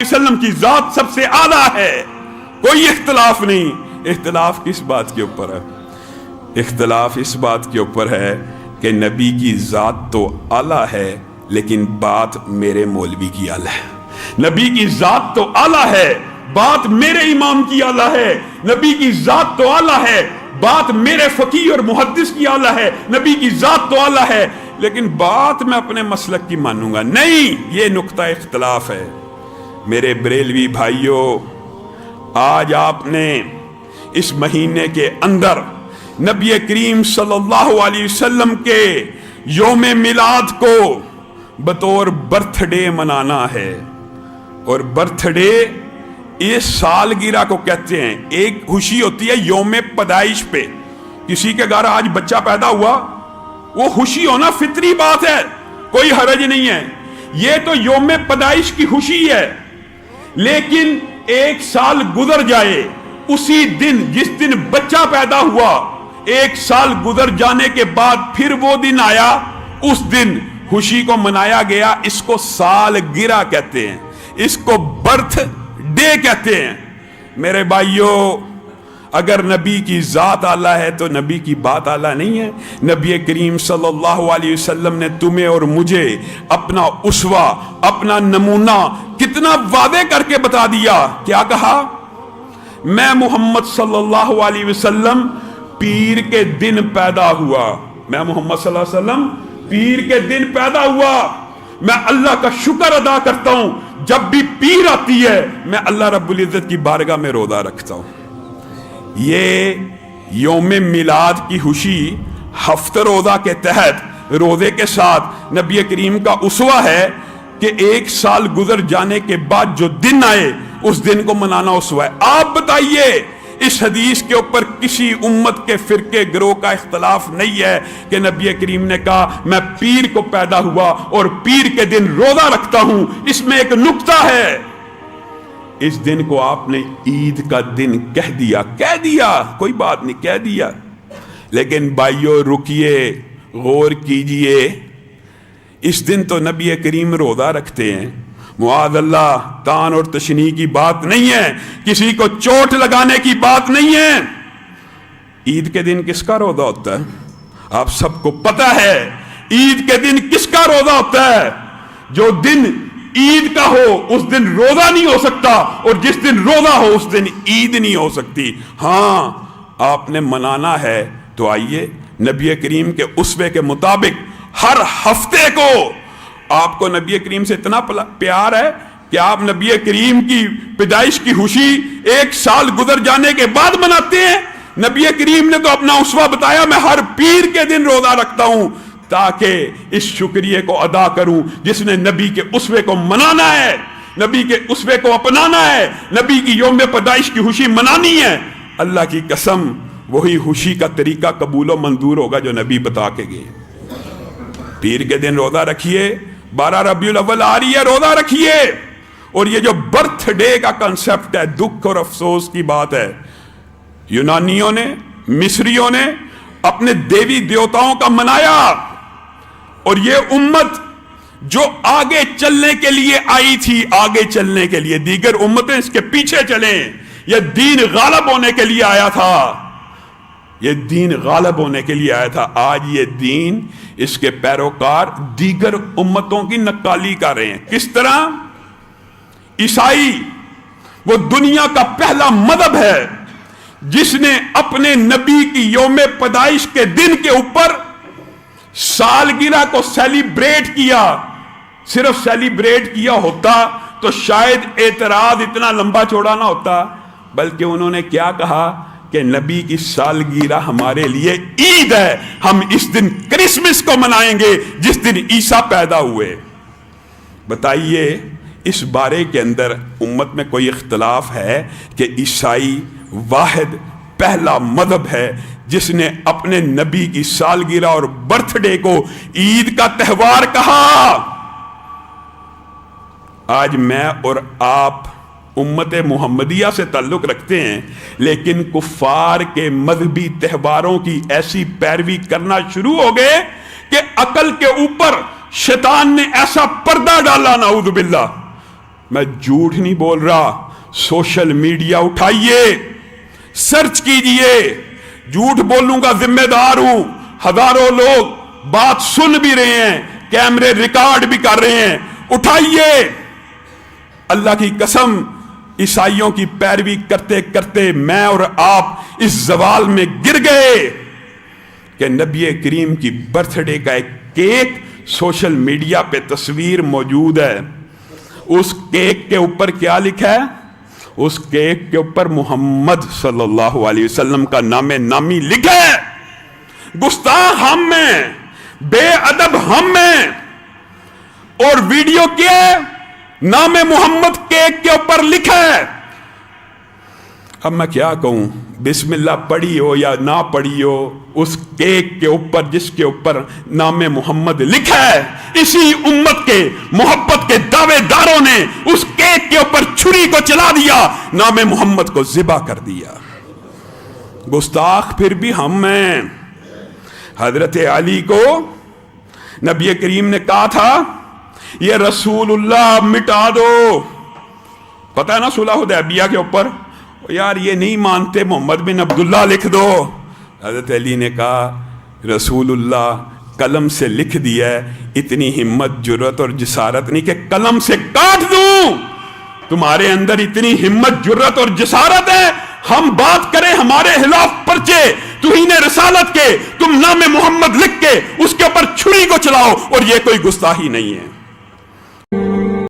वसल्लम की ज़ात सबसे आला है, कोई इख्तलाफ नहीं। इख्तलाफ किस बात के ऊपर है? इख्तलाफ इस बात के ऊपर है कि नबी की ज़ात तो आला है लेकिन बात मेरे मौलवी की आला है। नबी की ज़ात तो आला है, बात मेरे इमाम की आला है। नबी की ज़ात तो आला है, बात मेरे फकीह और मुहद्दिस की आला है। नबी की ज़ात तो आला है लेकिन बात मैं अपने मसलक की मानूंगा नहीं। ये नुक्ता इख्तलाफ है। मेरे बरेलवी भाइयों, आज आपने इस महीने के अंदर नबी करीम सल्लल्लाहु अलैहि वसल्लम के योम मिलाद को बतौर बर्थडे मनाना है। और बर्थडे ये सालगिरह को कहते हैं। एक खुशी होती है योम पैदाइश पे, किसी के घर आज बच्चा पैदा हुआ, वो खुशी होना फितरी बात है, कोई हरज नहीं है। ये तो योम पैदाइश की खुशी है। लेकिन एक साल गुजर जाए, उसी दिन जिस दिन बच्चा पैदा हुआ, एक साल गुजर जाने के बाद फिर वो दिन आया, उस दिन खुशी को मनाया गया। इसको सालगिरह कहते हैं, इसको बर्थ डे कहते हैं। मेरे भाइयों, अगर नबी की ज़ात आला है तो नबी की बात आला नहीं है। नबी करीम सल्लल्लाहु अलैहि वसल्लम ने तुम्हें और मुझे अपना उसवा, अपना नमूना कितना वादे करके बता दिया। क्या कहा? मैं मोहम्मद सल्लल्लाहु अलैहि वसल्लम पीर के दिन पैदा हुआ। मैं मोहम्मद सल्लल्लाहु अलैहि वसल्लम पीर के दिन पैदा हुआ। मैं अल्लाह का शुक्र अदा करता हूं, जब भी पीर आती है मैं अल्लाह रब्बुल इज्जत की बारगाह में रोजा रखता हूं। ये योम मिलाद की खुशी हफ्ते रोजा के तहत रोजे के साथ नबी करीम का उसवा है कि एक साल गुजर जाने के बाद जो दिन आए उस दिन को मनाना उसवा है। आप बताइए, इस हदीस के ऊपर किसी उम्मत के फिरके गिरोह का इख्तलाफ नहीं है कि नबी करीम ने कहा मैं पीर को पैदा हुआ और पीर के दिन रोजा रखता हूं। इसमें एक नुक्ता है, इस दिन को आपने ईद का दिन कह दिया, कोई बात नहीं, कह दिया। लेकिन भाइयों रुकिए, गौर कीजिए, इस दिन तो नबी करीम रोजा रखते हैं। मुआज़ल्लाह, तान और तशनी की बात नहीं है, किसी को चोट लगाने की बात नहीं है। ईद के दिन किसका रोजा होता है? आप सबको पता है ईद के दिन किसका रोजा होता है? जो दिन ईद का हो उस दिन रोजा नहीं हो सकता, और जिस दिन रोजा हो उस दिन ईद नहीं हो सकती। हाँ, आपने मनाना है तो आइए, नबी करीम के उसवे के मुताबिक हर हफ्ते को आपको नबी करीम से इतना प्यार है कि आप नबी करीम की पैदाइश की खुशी एक साल गुजर जाने के बाद मनाते हैं। नबी करीम ने तो अपना उसवा बताया, मैं हर पीर के दिन रोजा रखता हूं ताकि इस शुक्रिया को अदा करूं जिसने नबी के उसवे को मनाना है, नबी के उसवे को अपनाना है, नबी की योम पैदाइश की खुशी मनानी है। अल्लाह की कसम, वही खुशी का तरीका कबूल और मंजूर होगा जो नबी बता के गए। पीर के दिन रोजा रखिए, 12 रबीउल अव्वल आ रही है, रोजा रखिए। और ये जो बर्थडे का कंसेप्ट है, दुख और अफसोस की बात है। यूनानियों ने, मिस्रियों ने अपने देवी देवताओं का मनाया, और ये उम्मत जो आगे चलने के लिए आई थी, आगे चलने के लिए दीगर उम्मतें इसके पीछे चले, ये दीन गालिब होने के लिए आया था, ये दीन गालिब होने के लिए आया था। आज ये दीन, इसके पैरोकार दीगर उम्मतों की नक्काली कर रहे हैं। किस तरह? ईसाई वो दुनिया का पहला मजहब है जिसने अपने नबी की योम पैदाइश के दिन के ऊपर सालगिरह को सेलिब्रेट किया। सिर्फ सेलिब्रेट किया होता तो शायद एतराज इतना लंबा चौड़ा ना होता, बल्कि उन्होंने क्या कहा कि नबी की सालगिरह हमारे लिए ईद है, हम इस दिन क्रिसमस को मनाएंगे जिस दिन ईसा पैदा हुए। बताइए, इस बारे के अंदर उम्मत में कोई इख्तलाफ है कि ईसाई वाहिद पहला मजहब है जिसने अपने नबी की सालगिरह और बर्थडे को ईद का त्यौहार कहा? आज मैं और आप उम्मत मुहम्मदिया से ताल्लुक रखते हैं, लेकिन कुफार के मजहबी त्यौहारों की ऐसी पैरवी करना शुरू हो गए कि अकल के ऊपर शैतान ने ऐसा पर्दा डाला, नाऊज़ बिल्लाह, میں جھوٹ نہیں بول رہا، سوشل میڈیا اٹھائیے، سرچ کیجئے، جھوٹ بولوں کا ذمہ دار ہوں، ہزاروں لوگ بات سن بھی رہے ہیں، کیمرے ریکارڈ بھی کر رہے ہیں، اٹھائیے۔ اللہ کی قسم عیسائیوں کی پیروی کرتے کرتے میں اور آپ اس زوال میں گر گئے کہ نبی کریم کی برتھ ڈے کا ایک کیک سوشل میڈیا پہ تصویر موجود ہے، اس کیک کے اوپر کیا لکھا ہے؟ اس کیک کے اوپر محمد صلی اللہ علیہ وسلم کا نام نامی لکھا ہے۔ گستاخ ہم میں، بے ادب ہم میں، اور ویڈیو کیا ہے؟ نام محمد کیک کے اوپر لکھا ہے۔ اب میں کیا کہوں، بسم اللہ پڑھی ہو یا نہ پڑھی ہو، اس کیک کے اوپر جس کے اوپر نام محمد لکھا ہے، اسی امت کے محبت کے دعوے داروں نے اس کیک کے اوپر چھری کو چلا دیا، نام محمد کو ذبح کر دیا۔ گستاخ پھر بھی ہم ہیں۔ حضرت علی کو نبی کریم نے کہا تھا یہ رسول اللہ مٹا دو، پتہ ہے نا صلح حدیبیہ کے اوپر، یار یہ نہیں مانتے محمد بن عبداللہ لکھ دو۔ حضرت علی نے کہا رسول اللہ قلم سے لکھ دیا ہے، اتنی ہمت جرت اور جسارت نہیں کہ قلم سے کاٹ دوں۔ تمہارے اندر اتنی ہمت جرت اور جسارت ہے، ہم بات کریں ہمارے خلاف پرچے توہین رسالت کے، تم نام محمد لکھ کے اس کے اوپر چھری کو چلاؤ، اور یہ کوئی گستاخی نہیں ہے۔